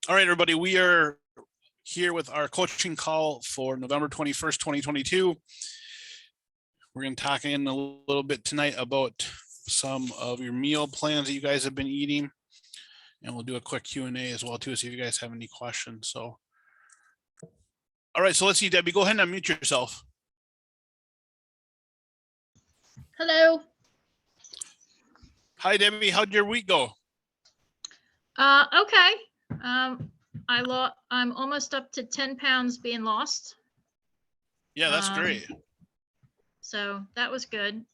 All right, everybody, we are here with our coaching call for November 21st, 2022. We're going to talk in a little bit tonight about some of your meal plans that you guys have been eating. And we'll do a quick Q&A as well, too, see if you guys have any questions. So, all right, so let's see, Debbie, go ahead and unmute yourself. Hello. Hi, Debbie. How'd your week go? Okay. I'm almost up to 10 pounds being lost. Yeah, that's great. So that was good.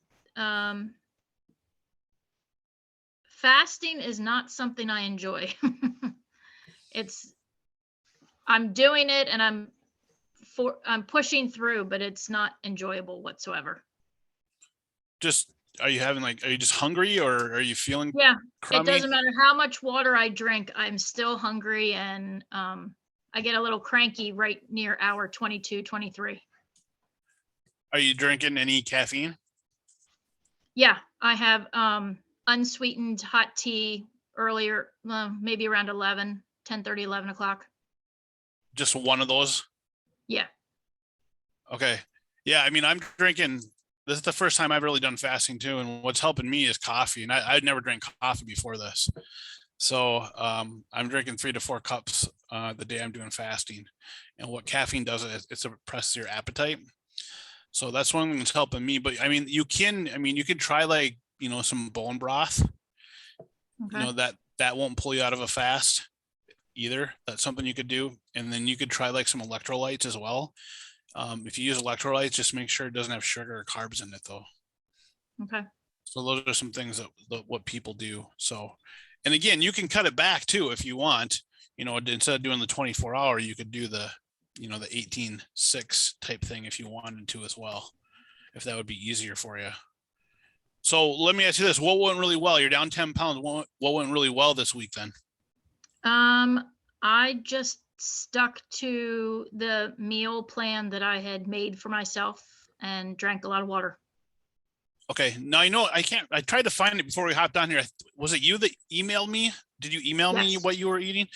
Fasting is not something I enjoy. I'm doing it and I'm pushing through, but it's not enjoyable whatsoever. Are you just hungry, or are you feeling crummy? It doesn't matter how much water I drink, I'm still hungry, and I get a little cranky right near hour 22, 23. Are you drinking any caffeine? Yeah, I have unsweetened hot tea earlier, maybe around 10:30, 11 o'clock. Just one of those? Yeah. Okay. Yeah, I mean, I'm drinking, this is the first time I've really done fasting too, and what's helping me is coffee, and I'd never drank coffee before this. So I'm drinking 3 to 4 cups the day I'm doing fasting, and what caffeine does is it suppresses your appetite. So that's one thing that's helping me. But I mean, you can try, like, some bone broth. Okay. That won't pull you out of a fast either. That's something you could do. And then you could try like some electrolytes as well. If you use electrolytes, just make sure it doesn't have sugar or carbs in it, though. Okay. So those are some things that what people do. So, and again, you can cut it back too if you want. Instead of doing the 24-hour, you could do the 18-6 type thing if you wanted to as well, if that would be easier for you. So let me ask you this: what went really well? You're down 10 pounds. What went really well this week then? I just stuck to the meal plan that I had made for myself and drank a lot of water. Okay. Now, I tried to find it before we hopped on here. Was it you that emailed me? Did you email me what you were eating?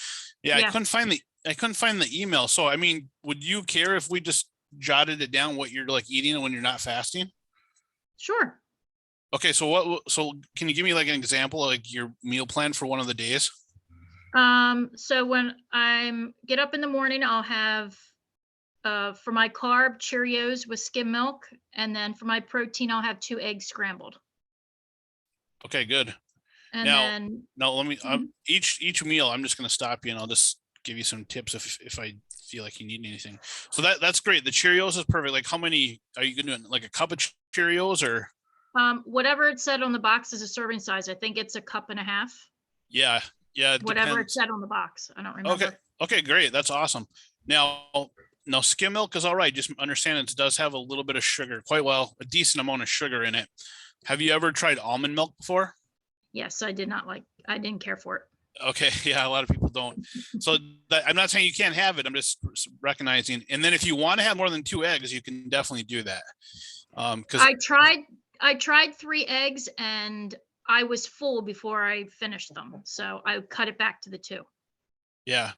Yeah, I couldn't find the email. So, I mean, would you care if we just jotted it down, what you're like eating when you're not fasting? Sure. Okay. So can you give me like an example, like your meal plan for one of the days? So when I get up in the morning, I'll have, for my carb, Cheerios with skim milk. And then for my protein, I'll have 2 eggs scrambled. Okay, good. And then let me, each meal, I'm just going to stop you and I'll just give you some tips if I feel like you need anything. So that's great. The Cheerios is perfect. Like, how many are you going to do? Like a cup of Cheerios, or? Whatever it said on the box is a serving size. I think it's a cup and a half. Yeah. Whatever it said on the box. I don't remember. Okay, great. That's awesome. Now skim milk is all right. Just understand it does have a little bit of sugar, a decent amount of sugar in it. Have you ever tried almond milk before? Yes, I didn't care for it. Okay. Yeah, a lot of people don't. So I'm not saying you can't have it. I'm just recognizing. And then if you want to have more than 2 eggs, you can definitely do that. Because I tried 3 eggs and I was full before I finished them. So I cut it back to the 2. Yeah.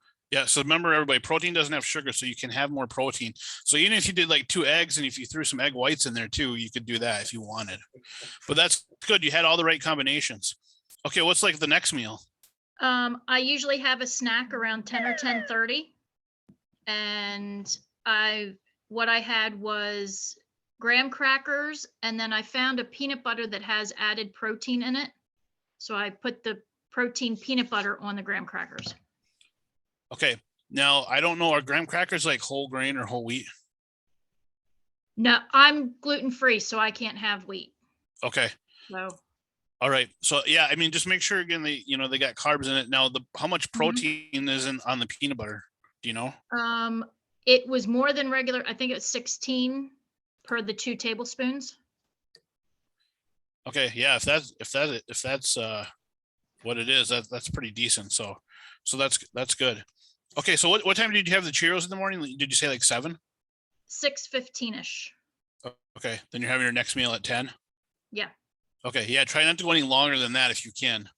So remember, everybody, protein doesn't have sugar, so you can have more protein. So even if you did like 2 eggs, and if you threw some egg whites in there too, you could do that if you wanted. But that's good. You had all the right combinations. Okay. What's like the next meal? I usually have a snack around 10 or 10:30. And what I had was graham crackers, and then I found a peanut butter that has added protein in it. So I put the protein peanut butter on the graham crackers. Okay. Now, I don't know, are graham crackers like whole grain or whole wheat? No, I'm gluten-free, so I can't have wheat. Okay. So. All right. So yeah, I mean, just make sure again, they got carbs in it. Now, how much protein is on the peanut butter? Do you know? It was more than regular. I think it was 16 per the 2 tablespoons. Okay. Yeah. If that's what it is, that's pretty decent. So that's good. Okay. So what time did you have the Cheerios in the morning? Did you say like 7? 6:15-ish. Okay. Then you're having your next meal at 10? Yeah. Okay. Yeah. Try not to go any longer than that if you can.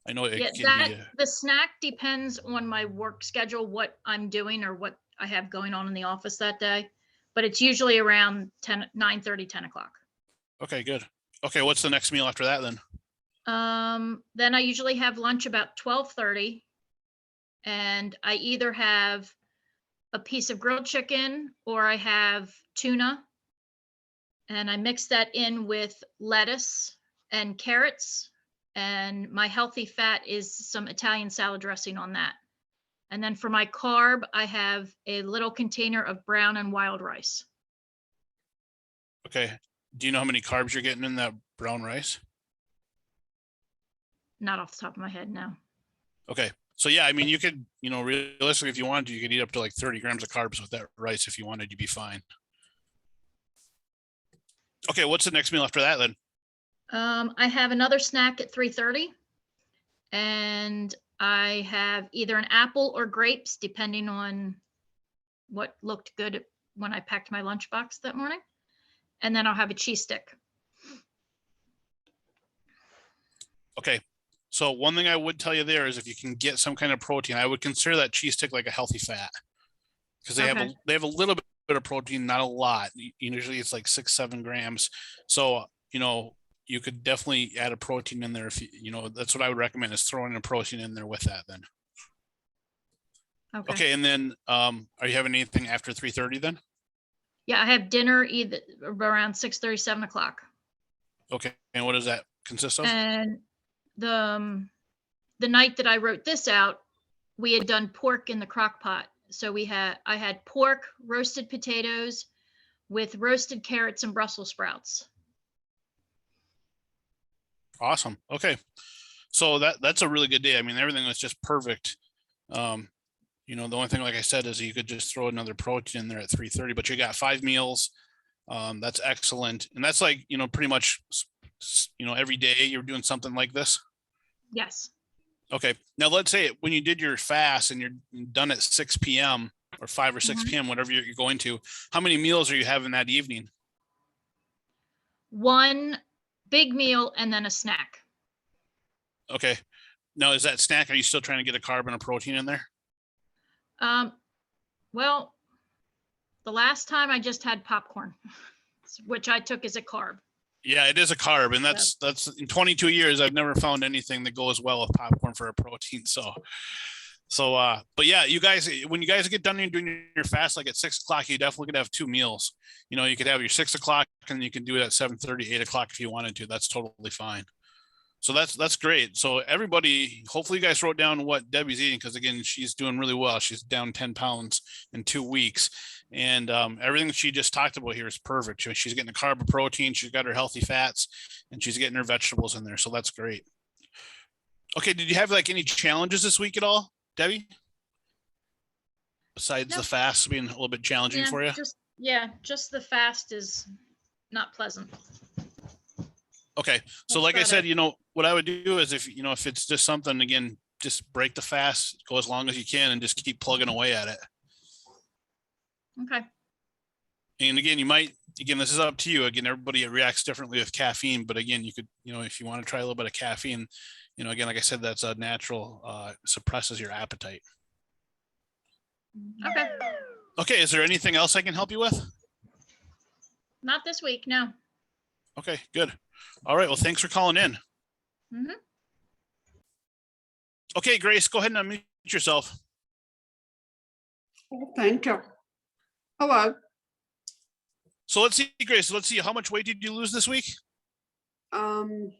I know it Yeah, can be, the snack depends on my work schedule, what I'm doing or what I have going on in the office that day. But it's usually around 9:30, 10 o'clock. okay, good. Okay, what's the next meal after that then? Then I usually have lunch about 12:30, and I either have a piece of grilled chicken or I have tuna, and I mix that in with lettuce and carrots. And my healthy fat is some Italian salad dressing on that. And then for my carb, I have a little container of brown and wild rice. Okay. Do you know how many carbs you're getting in that brown rice? Not off the top of my head, no. Okay. So yeah, I mean, you could, realistically, if you wanted to, you could eat up to like 30 grams of carbs with that rice. If you wanted, you'd be fine. Okay. What's the next meal after that then? I have another snack at 3:30, and I have either an apple or grapes, depending on what looked good when I packed my lunchbox that morning. And then I'll have a cheese stick. Okay. So one thing I would tell you there is if you can get some kind of protein, I would consider that cheese stick like a healthy fat because they Okay. have a little bit of protein, not a lot. Usually it's like 6-7 grams. So, you could definitely add a protein in there if that's what I would recommend is throwing a protein in there with that then. Okay. Okay. And then are you having anything after 3:30 then? Yeah, I have dinner either around 6:30, 7 o'clock. Okay. And what does that consist of? And the night that I wrote this out, we had done pork in the crock pot. So I had pork, roasted potatoes with roasted carrots and Brussels sprouts. Awesome. Okay. So that's a really good day. I mean, everything was just perfect. The only thing, like I said, is you could just throw another protein in there at 3:30, but you got 5 meals. That's excellent. And that's like, pretty much, every day you're doing something like this. Yes. Okay. Now let's say when you did your fast and you're done at 6 p.m. or 5 or 6 Mhm. p.m., whatever you're going to, how many meals are you having that evening? One big meal and then a snack. Okay. Now, is that snack, are you still trying to get a carb and a protein in there? Well, the last time I just had popcorn, which I took as a carb. Yeah, it is a carb, and that's in 22 years I've never found anything that goes well with popcorn for a protein. But yeah, you guys, when you guys get done doing your fast, like at 6 o'clock, you definitely could have 2 meals. You could have your 6 o'clock, and you can do it at 7:30, 8 o'clock if you wanted to. That's totally fine. So that's great. So everybody, hopefully you guys wrote down what Debbie's eating because again, she's doing really well. She's down 10 pounds in 2 weeks, and everything she just talked about here is perfect. She's getting the carb and protein, she's got her healthy fats, and she's getting her vegetables in there. So that's great. Okay, did you have like any challenges this week at all, Debbie? Besides the fast being a little bit challenging for you? Just the fast is not pleasant. Okay. So like I said, what I would do is if it's just something, again, just break the fast, go as long as you can and just keep plugging away at it. Okay. And again, this is up to you. Again, everybody reacts differently with caffeine, but again, you could, if you want to try a little bit of caffeine, again, like I said, that's a natural, suppresses your appetite. Okay. Okay. Is there anything else I can help you with? Not this week, no. Okay, good. All right. Well, thanks for calling in. Mm-hmm. Okay, Grace, go ahead and unmute yourself. Oh, thank you. Hello. So let's see, Grace, let's see. How much weight did you lose this week? I'm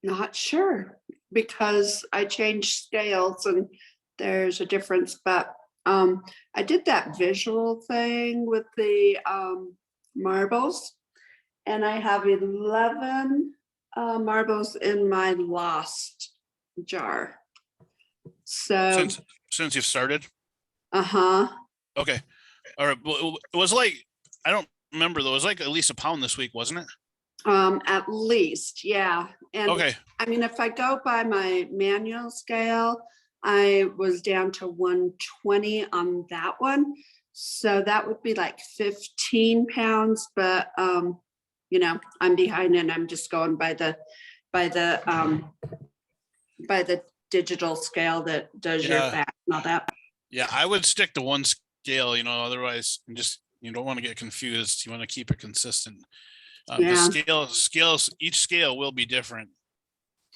not sure because I changed scales and there's a difference, but I did that visual thing with the marbles, and I have 11 marbles in my lost jar. So since you've started? Okay. All right. Well, it was like, I don't remember though. It was like at least a pound this week, wasn't it? At least, yeah. And okay. I mean, if I go by my manual scale, I was down to 120 on that one. So that would be like 15 pounds. But I'm behind and I'm just going by the digital scale that does your Yeah. fat and all that. Yeah, I would stick to one scale, otherwise you don't want to get confused. You want to keep it consistent. The Yeah. scales, each scale will be different.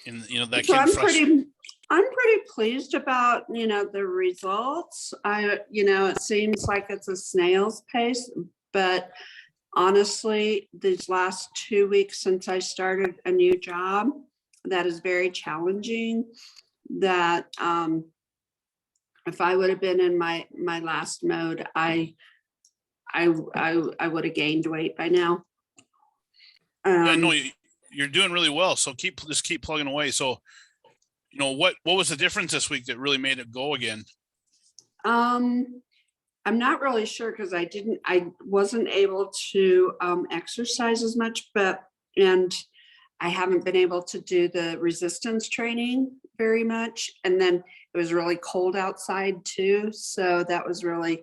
And that So can I'm frustrate. pretty pleased about, the results. It seems like it's a snail's pace, but honestly, these last 2 weeks since I started a new job, that is very challenging. That if I would have been in my last mode, I would have gained weight by now. Yeah, no, you're doing really well. So just keep plugging away. So, what was the difference this week that really made it go again? I'm not really sure because I wasn't able to exercise as much, and I haven't been able to do the resistance training very much. And then it was really cold outside too. So that was really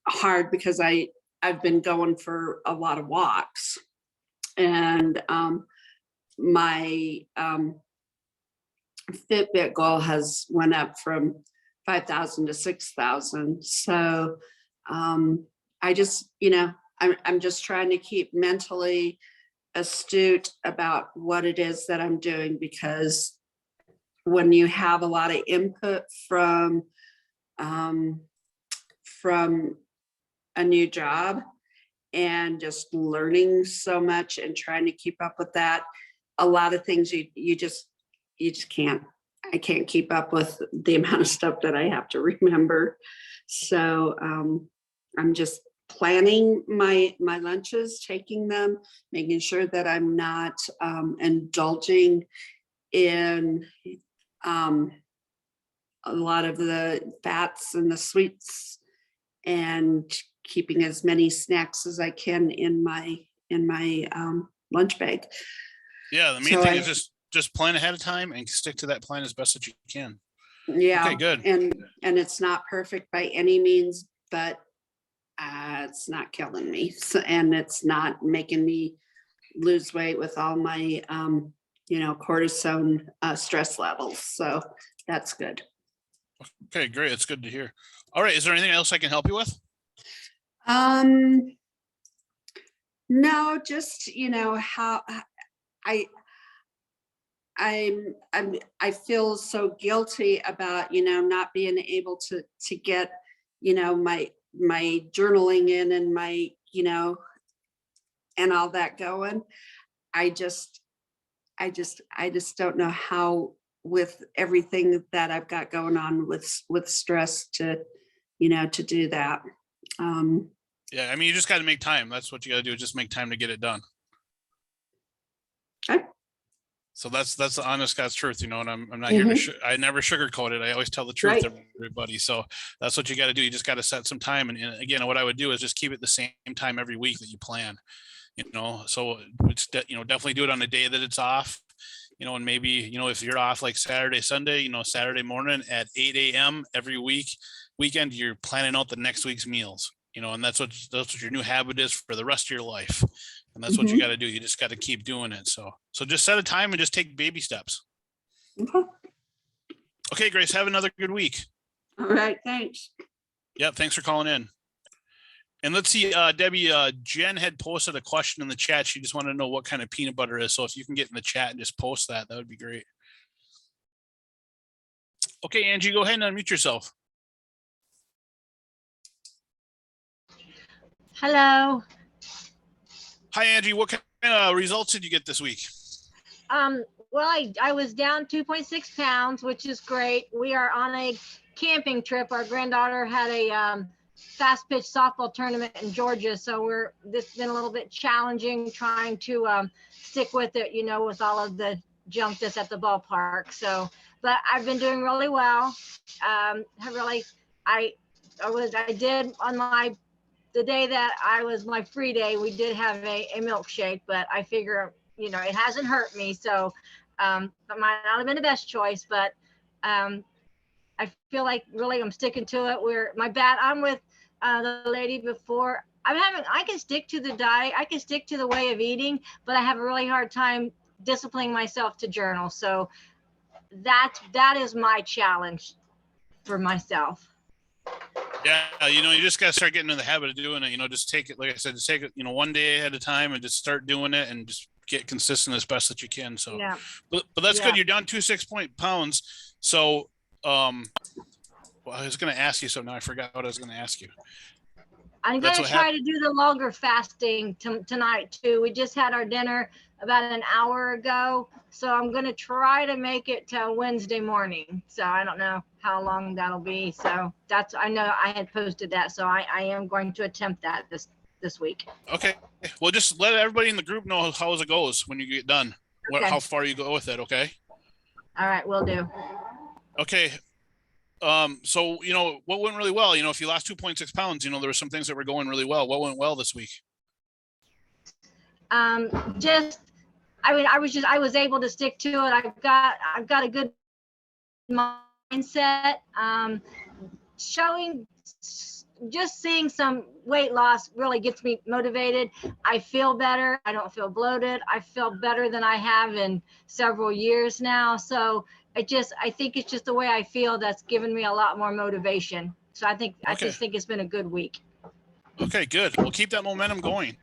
hard because I've been going for a lot of walks, and my Fitbit goal has went up from 5,000 to 6,000. So I just, I'm just trying to keep mentally astute about what it is that I'm doing, because when you have a lot of input from a new job and just learning so much and trying to keep up with that, a lot of things you just can't. I can't keep up with the amount of stuff that I have to remember. So I'm just planning my lunches, taking them, making sure that I'm not indulging in a lot of the fats and the sweets, and keeping as many snacks as I can in my lunch bag. Yeah, the main thing is just plan ahead of time and stick to that plan as best that you can. Yeah. Okay, good. And it's not perfect by any means, but it's not killing me. So, and it's not making me lose weight with all my, cortisone stress levels. So that's good. Okay, great. It's good to hear. All right. Is there anything else I can help you with? No, just, how I feel so guilty about, not being able to get, my journaling in and my, and all that going. I just don't know how, with everything that I've got going on with stress, to do that. Yeah, I mean, you just got to make time. That's what you got to do, is just make time to get it done. Okay. So that's the honest God's truth, and I'm not here to, I never sugarcoat it. I always tell the truth Right. to everybody. So that's what you got to do. You just got to set some time. And again, what I would do is just keep it the same time every week that you plan, so it's, definitely do it on a day that it's off, and maybe, if you're off like Saturday, Sunday, Saturday morning at 8 a.m. every weekend, you're planning out the next week's meals, and that's what your new habit is for the rest of your life. And that's what you got to do. You just got to keep doing it. So just set a time and just take baby steps. Okay, Grace, have another good week. All right. Thanks. Yep. Thanks for calling in. And let's see, Debbie, Jen had posted a question in the chat. She just wanted to know what kind of peanut butter is. So if you can get in the chat and just post that would be great. Okay, Angie, go ahead and unmute yourself. Hello. Hi, Angie. What kind of results did you get this week? Well, I was down 2.6 pounds, which is great. We are on a camping trip. Our granddaughter had a fast pitch softball tournament in Georgia. So this has been a little bit challenging trying to stick with it, with all of the jump that's at the ballpark. So, but I've been doing really well. I did on the day that I was my free day, we did have a milkshake, but I figure, it hasn't hurt me. So it might not have been the best choice, but I feel like really I'm sticking to it. I'm with the lady before. I can stick to the diet, I can stick to the way of eating, but I have a really hard time disciplining myself to journal. So that is my challenge for myself. Yeah, you just gotta start getting in the habit of doing it. Just take it, like I said, just take it, one day at a time and just start doing it and just get consistent as best that you can. So, Yeah. but that's Yeah. good. You're down 2.6 pounds. So, well, I was gonna ask you, so now I forgot what I was gonna ask you. I'm That's going to what try to do the longer fasting tonight too. We just had our dinner about an hour ago. So I'm going to try to make it to Wednesday morning. So I don't know how long that'll be. So I know I had posted that. So I am going to attempt that this week. Okay. Well, just let everybody in the group know how it goes when you get done, Okay. how far you go with it. Okay. All right, will do. Okay. So, what went really well, if you lost 2.6 pounds, there were some things that were going really well. What went well this week? I was able to stick to it. I've got a good mindset. Just seeing some weight loss really gets me motivated. I feel better. I don't feel bloated. I feel better than I have in several years now. So I think it's just the way I feel that's given me a lot more motivation. So I just think it's been a good week. Okay, good. We'll keep that momentum going.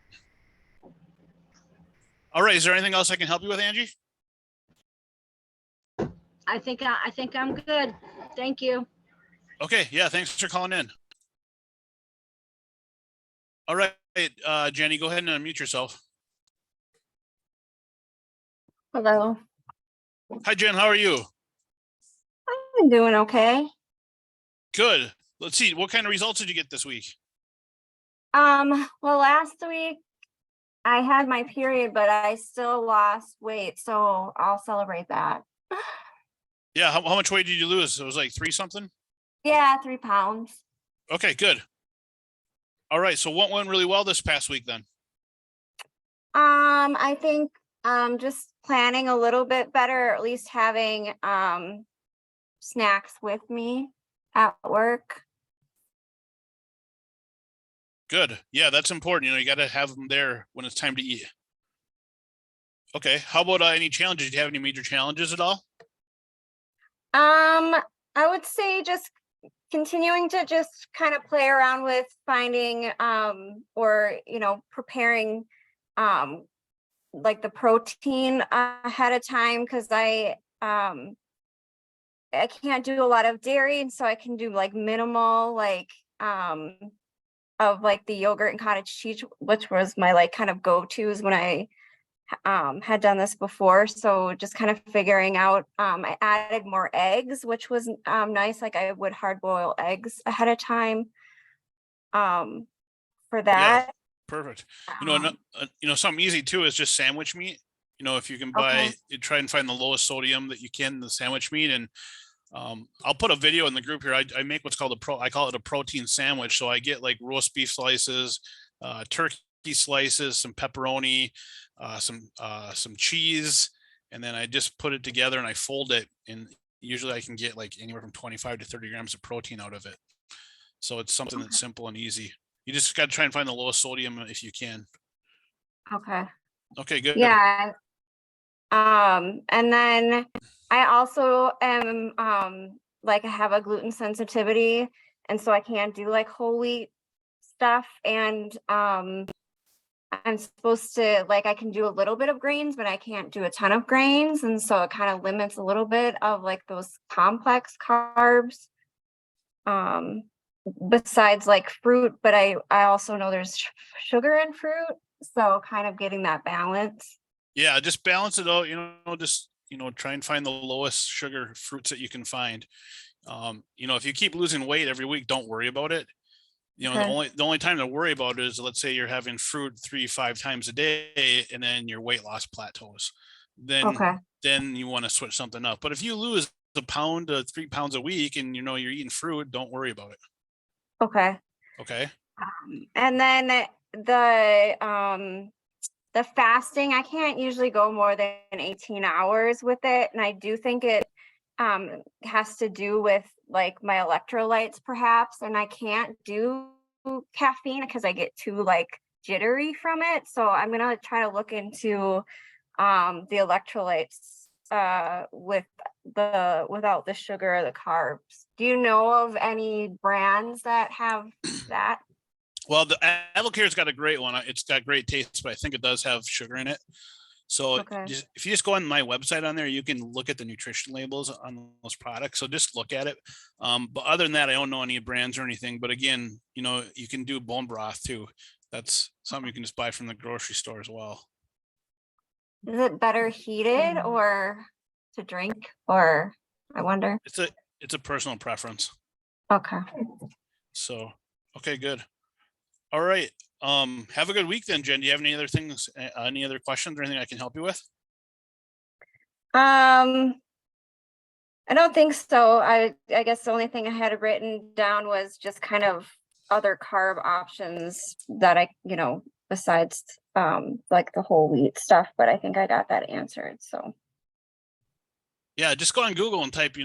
All right. Is there anything else I can help you with, Angie? I think I'm good. Thank you. Okay. Yeah. Thanks for calling in. All right. Jenny, go ahead and unmute yourself. Hello. Hi, Jen. How are you? I'm doing okay. Good. Let's see. What kind of results did you get this week? Well, last week I had my period, but I still lost weight, so I'll celebrate that. Yeah. How much weight did you lose? It was like 3 something? Yeah, 3 pounds. Okay, good. All right. So what went really well this past week then? I think just planning a little bit better, or at least having snacks with me at work. Good. Yeah, that's important. You got to have them there when it's time to eat. Okay. How about any challenges? Do you have any major challenges at all? I would say just continuing to just kind of play around with finding or preparing like the protein ahead of time, because I can't do a lot of dairy, and so I can do like minimal of like the yogurt and cottage cheese, which was my like kind of go-tos when I had done this before. So just kind of figuring out, I added more eggs, which was nice. Like I would hard boil eggs ahead of time for that. Yeah, perfect. Something easy too is just sandwich meat. If you can Okay. try and find the lowest sodium that you can in the sandwich meat. And I'll put a video in the group here. I make what's called I call it a protein sandwich. So I get like roast beef slices, turkey slices, some pepperoni, some cheese, and then I just put it together and I fold it. And usually I can get like anywhere from 25 to 30 grams of protein out of it. So it's something that's simple and easy. You just got to try and find the lowest sodium if you can. Okay. Okay, good. Yeah. And then I also am like I have a gluten sensitivity, and so I can't do like whole wheat stuff. And I'm supposed to I can do a little bit of grains, but I can't do a ton of grains. And so it kind of limits a little bit of like those complex carbs. Besides like fruit, but I also know there's sugar in fruit. So kind of getting that balance. Yeah, just balance it out, just, try and find the lowest sugar fruits that you can find. If you keep losing weight every week, don't worry about it. Okay. The only time to worry about it is, let's say you're having fruit 3-5 times a day and then your weight loss plateaus. Okay. Then you want to switch something up. But if you lose a pound to 3 pounds a week and you're eating fruit, don't worry about it. Okay. Okay. And then the fasting, I can't usually go more than 18 hours with it. And I do think it has to do with like my electrolytes perhaps. And I can't do caffeine because I get too like jittery from it. So I'm gonna try to look into the electrolytes without the sugar or the carbs. Do you know of any brands that have that? Well, the Advocare's got a great one. It's got great taste, but I think it does have sugar in it. So Okay. if you just go on my website on there, you can look at the nutrition labels on those products. So just look at it. But other than that, I don't know any brands or anything. But again, you know, you can do bone broth too. That's something you can just buy from the grocery store as well. Is it better heated or to drink? Or I wonder. It's a personal preference. Okay. So, okay, good. All right. Have a good week then, Jen. Do you have any other things, any other questions or anything I can help you with? I don't think so. I guess the only thing I had written down was just kind of other carb options that I, besides like the whole wheat stuff, but I think I got that answered. So Yeah, just go on Google and type,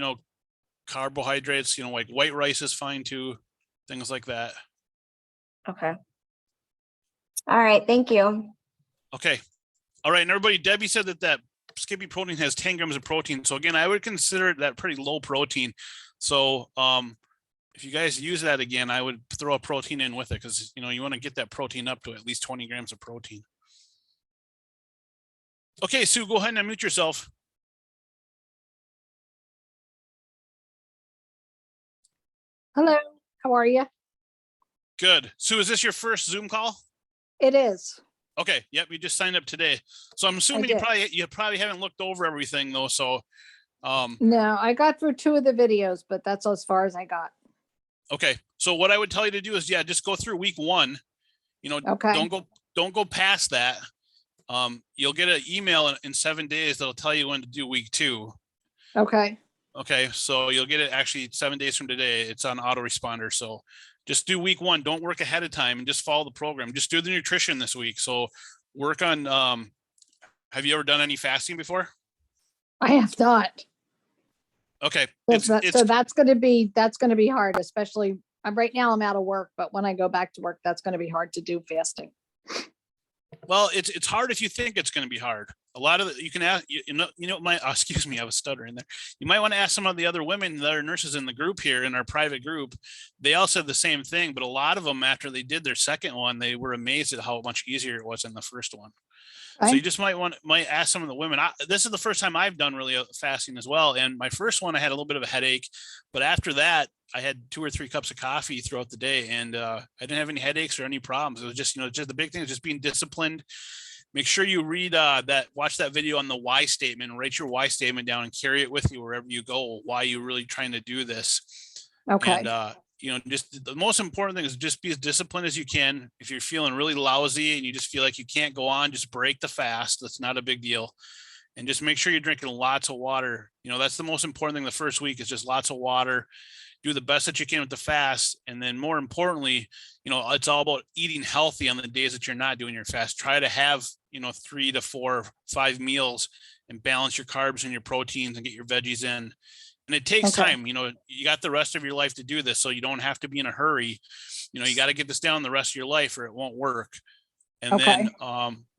carbohydrates, like white rice is fine too, things like that. okay. All right, thank you. Okay. All right. And everybody, Debbie said that Skippy protein has 10 grams of protein. So again, I would consider that pretty low protein. So if you guys use that again, I would throw a protein in with it because you want to get that protein up to at least 20 grams of protein. Okay, Sue, go ahead and unmute yourself. Hello, how are you? Good. Sue, is this your first Zoom call? It is. Okay. Yep. You just signed up today. So I'm assuming you probably haven't looked over everything though. So No, I got through 2 of the videos, but that's as far as I got. okay. So what I would tell you to do is just go through week 1. Okay. Don't go past that. You'll get an email in 7 days that'll tell you when to do week 2. Okay. Okay. So you'll get it actually 7 days from today. It's on autoresponder. So just do week 1. Don't work ahead of time and just follow the program. Just do the nutrition this week. So work on, have you ever done any fasting before? I have not. Okay. So that's going to be hard, especially right now I'm out of work, but when I go back to work, that's going to be hard to do fasting. Well, it's hard if you think it's going to be hard. A lot of you can ask, excuse me, I was stuttering there. You might want to ask some of the other women that are nurses in the group here in our private group. They all said the same thing, but a lot of them, after they did their second one, they were amazed at how much easier it was than the first one. Okay. So you just might ask some of the women. This is the first time I've done really fasting as well. And my first one, I had a little bit of a headache, but after that, I had 2 or 3 cups of coffee throughout the day, and I didn't have any headaches or any problems. It was just, just the big thing is just being disciplined. Make sure you read watch that video on the why statement, write your why statement down and carry it with you wherever you go, why you're really trying to do this. Okay. And, just the most important thing is just be as disciplined as you can. If you're feeling really lousy and you just feel like you can't go on, just break the fast. That's not a big deal. And just make sure you're drinking lots of water. That's the most important thing the first week is just lots of water. Do the best that you can with the fast. And then more importantly, it's all about eating healthy on the days that you're not doing your fast. Try to have, 3 to 4, 5 meals and balance your carbs and your proteins and get your veggies in. And it takes time, you got the rest of your life to do this. So you don't have to be in a hurry. You got to get this down the rest of your life or it won't work. And then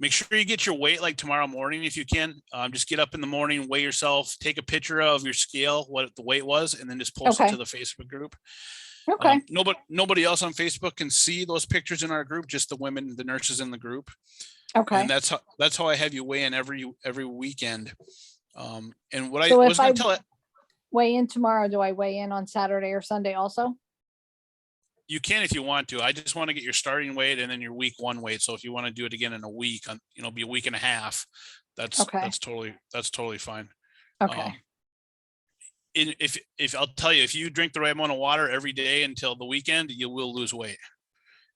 make sure you get your weight like tomorrow morning if you can. Just get up in the morning, weigh yourself, take a picture of your scale, what the weight was, and then just post it to the Facebook group. Okay. Nobody else on Facebook can see those pictures in our group, just the women, the nurses in the group. Okay. And that's how I have you weigh in every weekend. And what So I if was going to tell it. Weigh in tomorrow, do I weigh in on Saturday or Sunday also? You can if you want to. I just want to get your starting weight and then your week 1 weight. So if you want to do it again in a week, be a week and a half, that's totally fine. Okay. If I'll tell you, if you drink the right amount of water every day until the weekend, you will lose weight.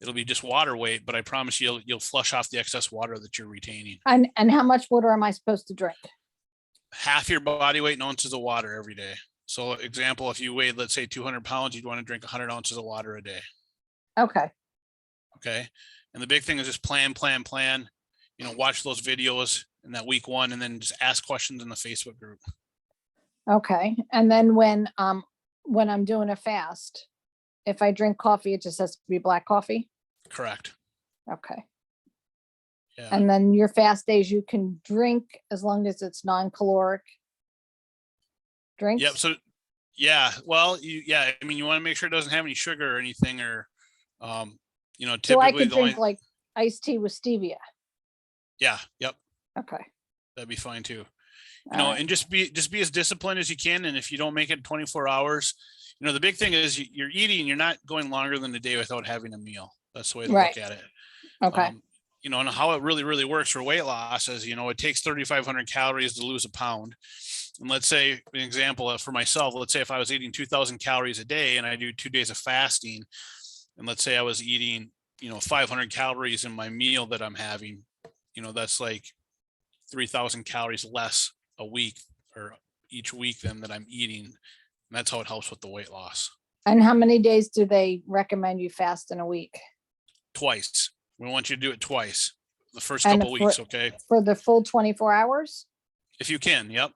It'll be just water weight, but I promise you'll flush off the excess water that you're retaining. And how much water am I supposed to drink? Half your body weight in ounces of water every day. So example, if you weighed, let's say 200 pounds, you'd want to drink 100 ounces of water a day. Okay. Okay. And the big thing is just plan, watch those videos in that week 1, and then just ask questions in the Facebook group. Okay. And then when I'm doing a fast, if I drink coffee, it just has to be black coffee? Correct. Okay. Yeah. And then your fast days, you can drink as long as it's non-caloric drinks? Yep. So, yeah, well, yeah, I mean, you want to make sure it doesn't have any sugar or anything, or, you know, So I typically could the only, drink like iced tea with stevia. yeah, yep, Okay. that'd be fine too. You All know, right. and just be as disciplined as you can. And if you don't make it 24 hours, you know, the big thing is you're eating, you're not going longer than a day without having a meal. That's the way to Right. look at it. Okay. You know, and how it really works for weight loss is, you know, it takes 3,500 calories to lose a pound. And let's say, an example for myself, let's say if I was eating 2,000 calories a day and I do 2 days of fasting, and let's say I was eating, you know, 500 calories in my meal that I'm having, you know, that's like 3,000 calories less a week or each week than that I'm eating. And that's how it helps with the weight loss. And how many days do they recommend you fast in a week? Twice. We want you to do it twice, the first And couple for- weeks. Okay. For the full 24 hours? If you can. Yep.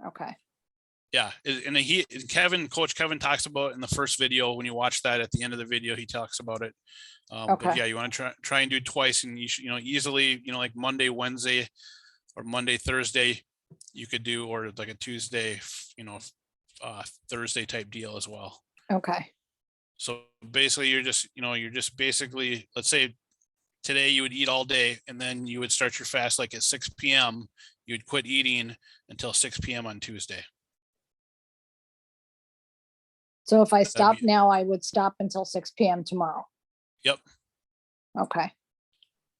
Okay. Yeah. And Coach Kevin talks about in the first video, when you watch that at the end of the video, he talks about it. But Okay. yeah, you want to try and do twice, and you should, you know, easily, you know, like Monday, Wednesday, or Monday, Thursday, you could do, or like a Tuesday, you know, Thursday type deal as well. Okay. So basically you're just basically, let's say today you would eat all day, and then you would start your fast like at 6 p.m. You'd quit eating until 6 p.m. on Tuesday. So if I stop be- now, I would stop until 6 p.m. tomorrow. Yep. Okay.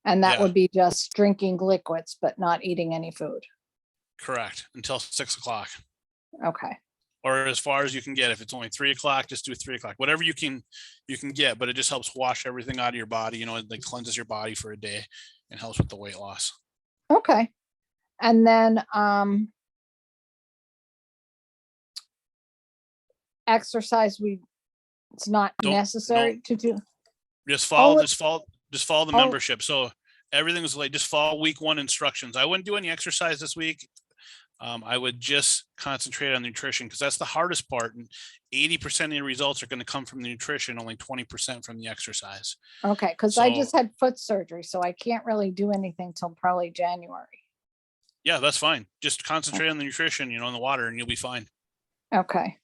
And that Yeah. would be just drinking liquids, but not eating any food. Correct. Until 6 o'clock, Okay. or as far as you can get. If it's only 3 o'clock, just do 3 o'clock, whatever you can get, but it just helps wash everything out of your body. You know, it like cleanses your body for a day and helps with the weight loss. Okay. And then, exercise, it's not Don't- necessary to do. Just follow, Oh, just follow the oh. membership. So everything's like, just follow week 1 instructions. I wouldn't do any exercise this week. I would just concentrate on nutrition, because that's the hardest part. And 80% of your results are going to come from the nutrition, only 20% from the exercise. Okay, because I So- just had foot surgery, so I can't really do anything till probably January. Yeah, that's fine. Just concentrate on the nutrition, you know, in the water, and you'll be fine. Okay.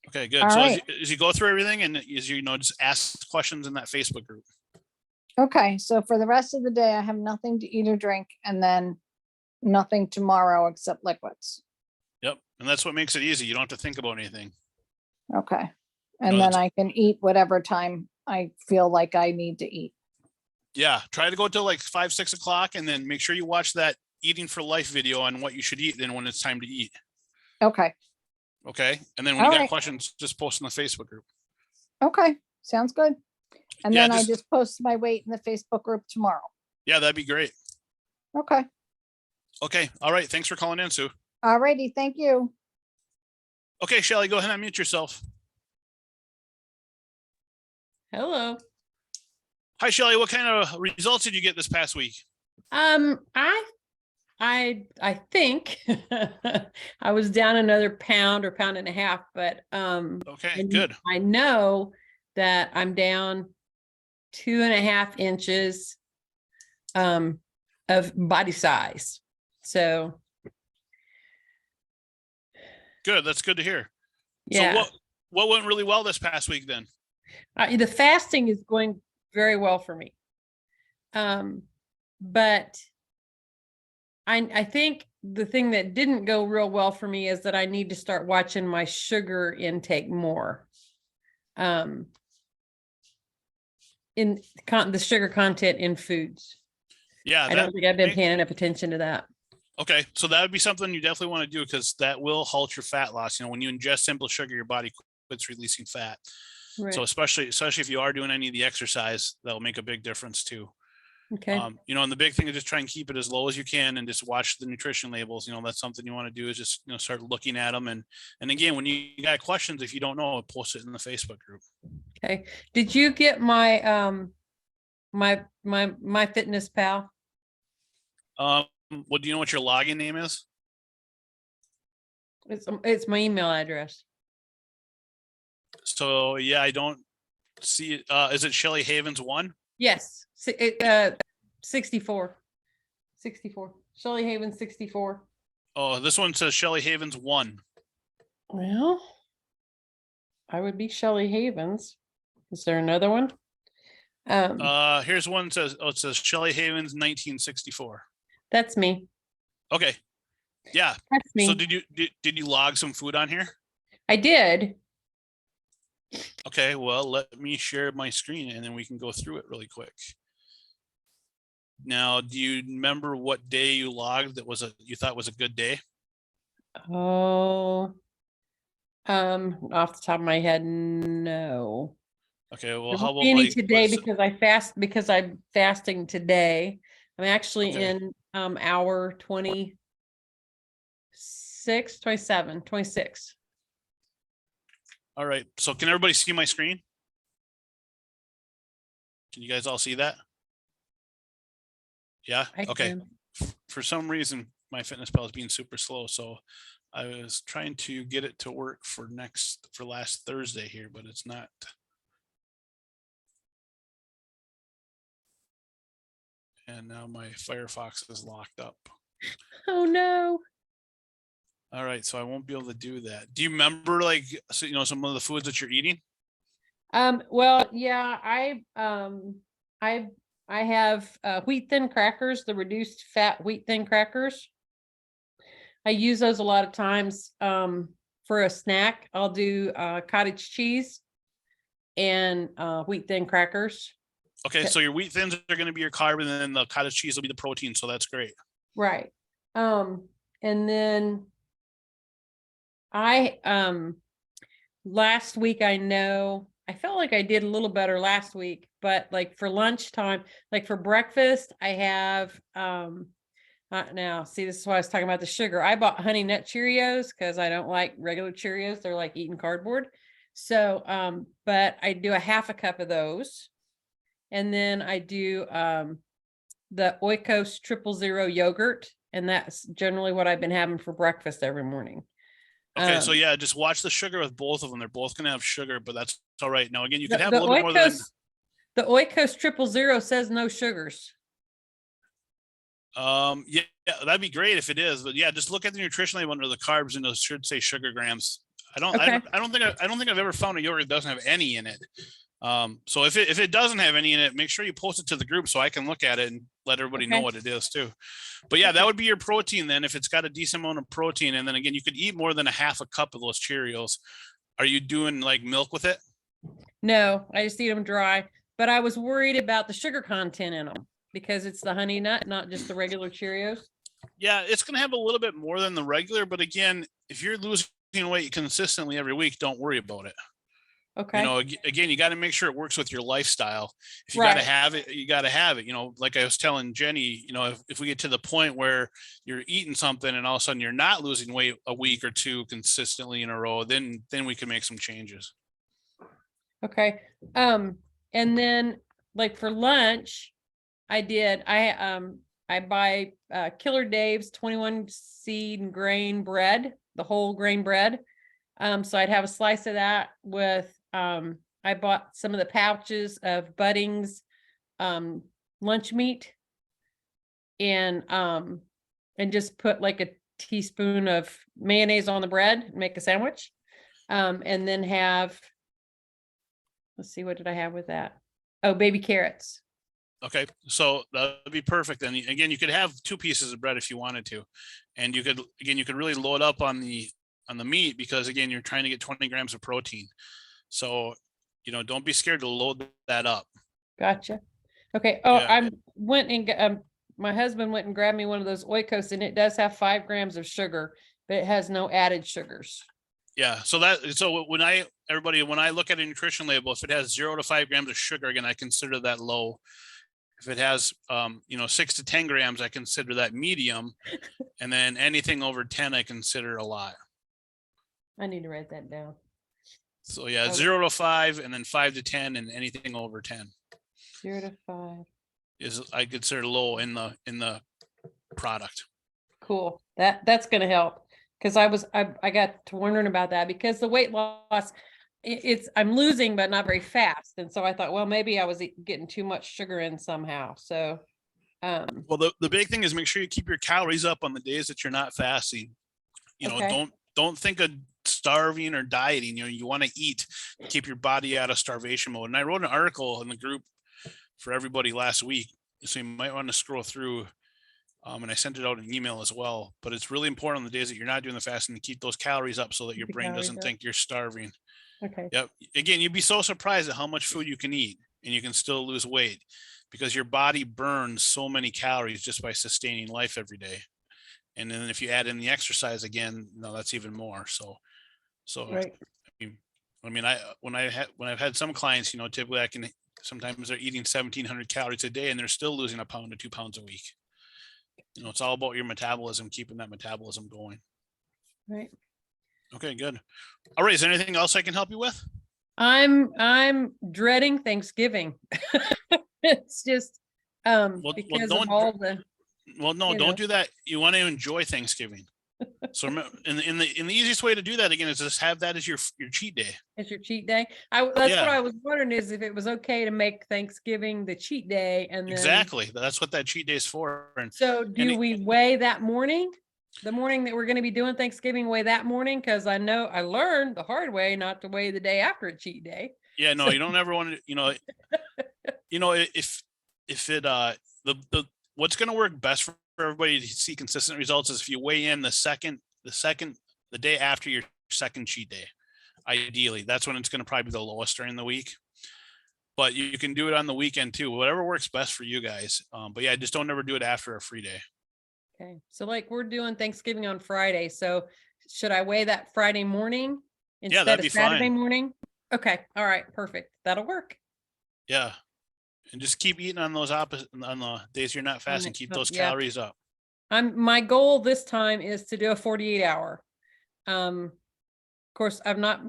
Okay, good. All So right. as you go through everything, and as you know, just ask questions in that Facebook group. Okay, so for the rest of the day, I have nothing to eat or drink, and then nothing tomorrow except liquids. Yep. And that's what makes it easy. You don't have to think about anything. Okay. And No, then that's- I can eat whatever time I feel like I need to eat. Yeah. Try to go till like 5, 6 o'clock, and then make sure you watch that Eating for Life video on what you should eat then when it's time to eat. Okay. Okay. And then when you All got right. questions, just post in the Facebook group. Okay, sounds good. And Yeah, then I just- just post my weight in the Facebook group tomorrow. Yeah, that'd be great. Okay, Okay. All right. Thanks for calling in, Sue. all righty, thank you. Okay, Shelly, go ahead and unmute yourself. Hello. Hi, Shelly. What kind of results did you get this past week? I think I was down another pound or pound and a half, but Okay, and good. I know that I'm down 2.5 inches of body size. So Good. That's good to hear. yeah, So what went really well this past week then? the fasting is going very well for me. But I think the thing that didn't go real well for me is that I need to start watching my sugar intake more. In the sugar content in foods. Yeah, I don't think I've been paying enough attention to that. okay. So that would be something you definitely want to do, because that will halt your fat loss. You know, when you ingest simple sugar, your body quits releasing fat. Right. So especially if you are doing any of the exercise, that'll make a big difference too. Okay. You know, and the big thing is just try and keep it as low as you can, and just watch the nutrition labels. You know, that's something you want to do, is just, you know, start looking at them. And again, when you got questions, if you don't know, post it in the Facebook group. Okay. Did you get my my Fitness Pal? Well, do you know what your login name is? It's my email address. So yeah, I don't see, is it Shelley Havens 1? Yes, 64. 64. Shelley Haven 64. Oh, this one says Shelley Havens 1. Well, I would be Shelley Havens. Is there another one? Here's one says, oh, it says Shelley Havens 1964. That's me. Okay. Yeah. That's me. So did you log some food on here? I did. Okay, well, let me share my screen and then we can go through it really quick. Now, do you remember what day you logged that you thought was a good day? Oh, off the top of my head, no. Okay, well, There how won't about be any like, today because I'm fasting today. I'm actually Okay. in hour 26, 27, 26. all right, so can everybody see my screen? Can you guys all see that? Yeah, I okay. can. For some reason, my FitnessPal is being super slow, so I was trying to get it to work for last Thursday here, but it's not. And now my Firefox is locked up. Oh no. All right, so I won't be able to do that. Do you remember like, so, some of the foods that you're eating? Well, yeah, I have wheat thin crackers, the reduced fat wheat thin crackers. I use those a lot of times for a snack. I'll do cottage cheese and wheat thin crackers. Okay, so your wheat thins are going to be your carb, and then the cottage cheese will be the protein. So that's great. Right. And then I last week I felt like I did a little better last week, but like for lunchtime, like for breakfast, I have now see, this is why I was talking about the sugar. I bought Honey Nut Cheerios because I don't like regular Cheerios. They're like eating cardboard. So but I do a half a cup of those. And then I do the Oikos 000 yogurt, and that's generally what I've been having for breakfast every morning. Okay, so yeah, just watch the sugar with both of them. They're both going to have sugar, but that's all right. Now, again, you could have a little bit more than. The Oikos 000 says no sugars. Yeah, that'd be great if it is, but yeah, just look at the nutrition label under the carbs and it should say sugar grams. I don't think I've ever found a yogurt that doesn't have any in it. So if it doesn't have any in it, make sure you post it to the group so I can look at it and let everybody know what it is too. But yeah, that would be your protein then, if it's got a decent amount of protein. And then again, you could eat more than a half a cup of those Cheerios. Are you doing like milk with it? No, I just eat them dry, but I was worried about the sugar content in them because it's the honey nut, not just the regular Cheerios. Yeah, it's going to have a little bit more than the regular, but again, if you're losing weight consistently every week, don't worry about it. Okay. Again, you got to make sure it works with your lifestyle. If you got to have it, you got to have it. Like I was telling Jenny, if we get to the point where you're eating something and all of a sudden you're not losing weight a week or two consistently in a row, then we can make some changes. Okay. And then like for lunch, I buy Killer Dave's 21 seed and grain bread, the whole grain bread. So I'd have a slice of that with, I bought some of the pouches of Budding's lunch meat and just put like a teaspoon of mayonnaise on the bread and make a sandwich. And then let's see, what did I have with that? Oh, baby carrots. Okay, so that would be perfect. And again, you could have 2 pieces of bread if you wanted to, and you could really load up on the meat, because again, you're trying to get 20 grams of protein. So, don't be scared to load that up. Gotcha. Okay. Oh, Yeah. My husband went and grabbed me one of those Oikos, and it does have 5 grams of sugar, but it has no added sugars. Yeah. So when I look at a nutrition label, if it has 0 to 5 grams of sugar, again, I consider that low. If it has, 6 to 10 grams, I consider that medium. And then anything over 10, I consider a lot. I need to write that down. So yeah, 0 to 5, and then 5 to 10, and anything over 10. 0 to 5 is I consider low in the product. Cool. That's going to help, because I got to wondering about that, because the weight loss, I'm losing, but not very fast. And so I thought, well, maybe I was getting too much sugar in somehow. So, Well, the big thing is make sure you keep your calories up on the days that you're not fasting. You know, Okay. don't think of starving or dieting. You know, you want to eat, keep your body out of starvation mode. And I wrote an article in the group for everybody last week, so you might want to scroll through. And I sent it out in email as well. But it's really important on the days that you're not doing the fasting to keep those calories up so that your Keep the brain calories doesn't up. think you're starving. Okay. Yep. Again, you'd be so surprised at how much food you can eat and you can still lose weight because your body burns so many calories just by sustaining life every day. And then if you add in the exercise again, no, that's even more. So Right. when I've had some clients, you know, typically I can sometimes they're eating 1,700 calories a day and they're still losing a pound to 2 pounds a week. You know, it's all about your metabolism, keeping that metabolism going. Right. Okay, good. All right. Is there anything else I can help you with? I'm dreading Thanksgiving. It's just, because of don't all the, Well, no, you don't know. do that. You want to enjoy Thanksgiving. So in the easiest way to do that again is just have that as your cheat day. it's your cheat day. That's what Yeah. I was wondering is if it was okay to make Thanksgiving the cheat day and then. Exactly. That's what that cheat day is for. And So and do it- we weigh that morning? The morning that we're going to be doing Thanksgiving, weigh that morning? Cause I know I learned the hard way not to weigh the day after a cheat day. yeah, no, So- you don't ever want to, if it the what's going to work best for everybody to see consistent results is if you weigh in the day after your second cheat day. Ideally, that's when it's going to probably be the lowest during the week. But you can do it on the weekend too, whatever works best for you guys. But yeah, just don't ever do it after a free day. Okay. So like we're doing Thanksgiving on Friday. So should I weigh that Friday morning Yeah, instead that'd of be Saturday fine. morning? Okay. All right. Perfect. That'll work. Yeah. And just keep eating on those on the days you're not fasting. Keep those yeah. calories up. My goal this time is to do a 48 hour. Of course, I've not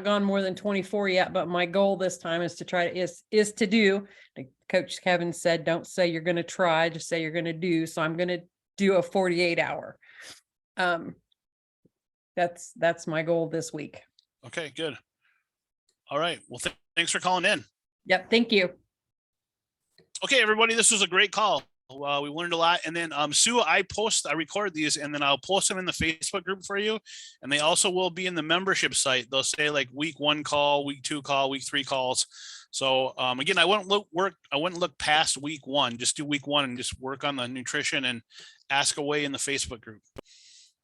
gone more than 24 yet, but my goal this time is to try is to do, like Coach Kevin said, don't say you're going to try, just say you're going to do. So I'm going to do a 48 hour. That's my goal this week. Okay, good. All right. Well, thanks for calling in. Yep. Thank you. Okay, everybody, this was a great call. We learned a lot. And then Sue, I record these and then I'll post them in the Facebook group for you. And they also will be in the membership site. They'll say like week 1 call, week 2 call, week 3 calls. So again, I wouldn't look past week 1, just do week 1 and just work on the nutrition and ask away in the Facebook group.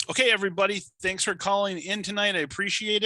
Okay, everybody, thanks for calling in tonight. I appreciate it.